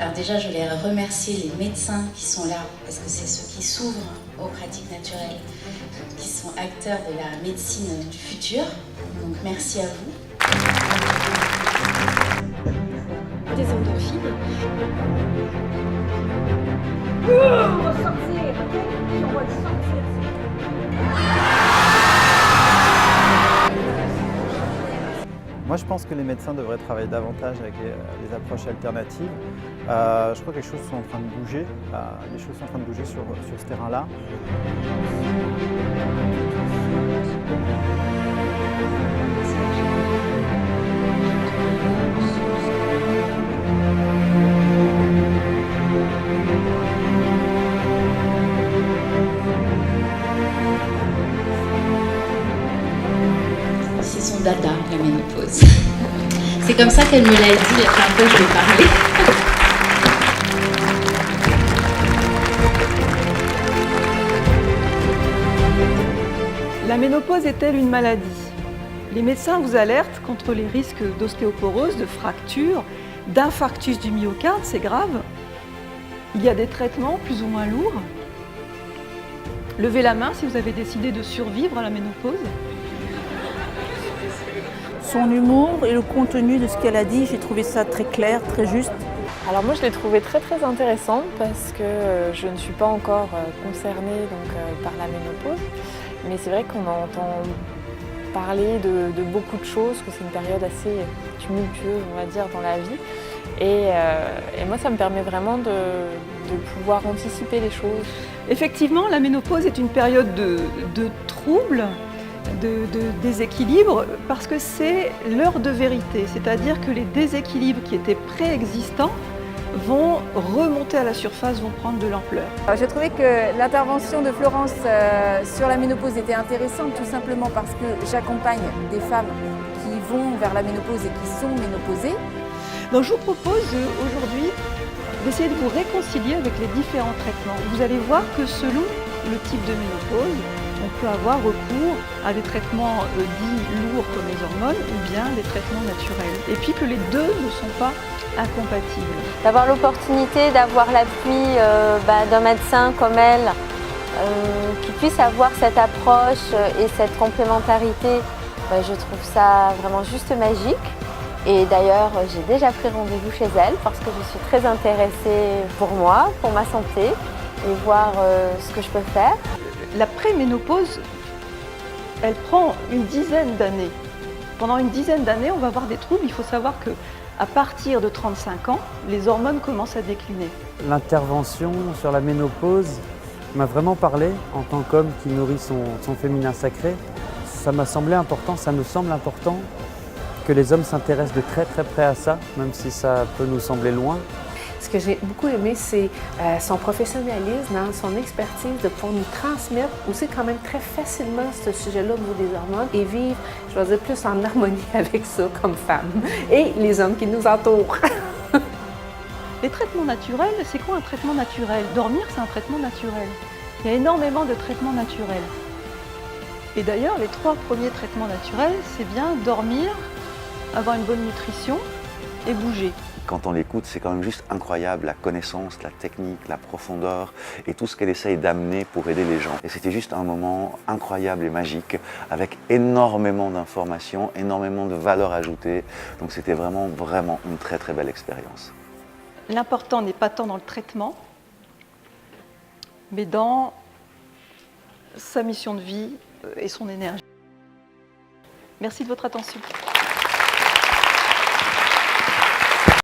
Alors déjà, je voulais remercier les médecins qui sont là, parce que c'est ceux qui s'ouvrent aux pratiques naturelles, qui sont acteurs de la médecine du futur. Donc merci à vous. Des endorphines. On va sortir, ok? On va sortir. Moi, je pense que les médecins devraient travailler davantage avec les approches alternatives. Je crois que les choses sont en train de bouger. Les choses sont en train de bouger sur ce terrain-là. C'est son dada, la ménopause. C'est comme ça qu'elle me l'a dit la première fois que je lui ai parlé. La ménopause est-elle une maladie? Les médecins vous alertent contre les risques d'ostéoporose, de fractures, d'infarctus du myocarde, c'est grave. Il y a des traitements plus ou moins lourds. Levez la main si vous avez décidé de survivre à la ménopause. Son humour et le contenu de ce qu'elle a dit, j'ai trouvé ça très clair, très juste. Alors moi je l'ai trouvé très intéressant parce que je ne suis pas encore concernée par la ménopause, mais c'est vrai qu'on entend parler de beaucoup de choses, que c'est une période assez tumultueuse on va dire dans la vie et moi ça me permet vraiment de pouvoir anticiper les choses. Effectivement, la ménopause est une période de troubles, de déséquilibre, parce que c'est l'heure de vérité, c'est-à-dire que les déséquilibres qui étaient préexistants vont remonter à la surface, vont prendre de l'ampleur. J'ai trouvé que l'intervention de Florence sur la ménopause était intéressante, tout simplement parce que j'accompagne des femmes qui vont vers la ménopause et qui sont ménopausées. Donc je vous propose aujourd'hui d'essayer de vous réconcilier avec les différents traitements. Vous allez voir que selon le type de ménopause, on peut avoir recours à des traitements dits lourds comme les hormones ou bien des traitements naturels. Et puis que les deux ne sont pas incompatibles. D'avoir l'opportunité d'avoir l'appui d'un médecin comme elle, qui puisse avoir cette approche et cette complémentarité, je trouve ça vraiment juste magique. Et d'ailleurs, j'ai déjà pris rendez-vous chez elle parce que je suis très intéressée pour moi, pour ma santé et voir ce que je peux faire. La préménopause, elle prend une dizaine d'années. Pendant une dizaine d'années, on va avoir des troubles. Il faut savoir qu'à partir de 35 ans, les hormones commencent à décliner. L'intervention sur la ménopause m'a vraiment parlé en tant qu'homme qui nourrit son féminin sacré. Ça m'a semblé important, ça nous semble important que les hommes s'intéressent de très près à ça, même si ça peut nous sembler loin. Ce que j'ai beaucoup aimé, c'est son professionnalisme, son expertise de pouvoir nous transmettre aussi quand même très facilement ce sujet-là au niveau des hormones et vivre, je vais dire, plus en harmonie avec ça comme femme et les hommes qui nous entourent. Les traitements naturels, c'est quoi un traitement naturel? Dormir, c'est un traitement naturel. Il y a énormément de traitements naturels. Et d'ailleurs, les 3 premiers traitements naturels, c'est bien dormir, avoir une bonne nutrition et bouger. Quand on l'écoute, c'est quand même juste incroyable, la connaissance, la technique, la profondeur et tout ce qu'elle essaye d'amener pour aider les gens. Et c'était juste un moment incroyable et magique, avec énormément d'informations, énormément de valeur ajoutée. Donc c'était vraiment une très belle expérience. L'important n'est pas tant dans le traitement, mais dans sa mission de vie et son énergie. Merci de votre attention.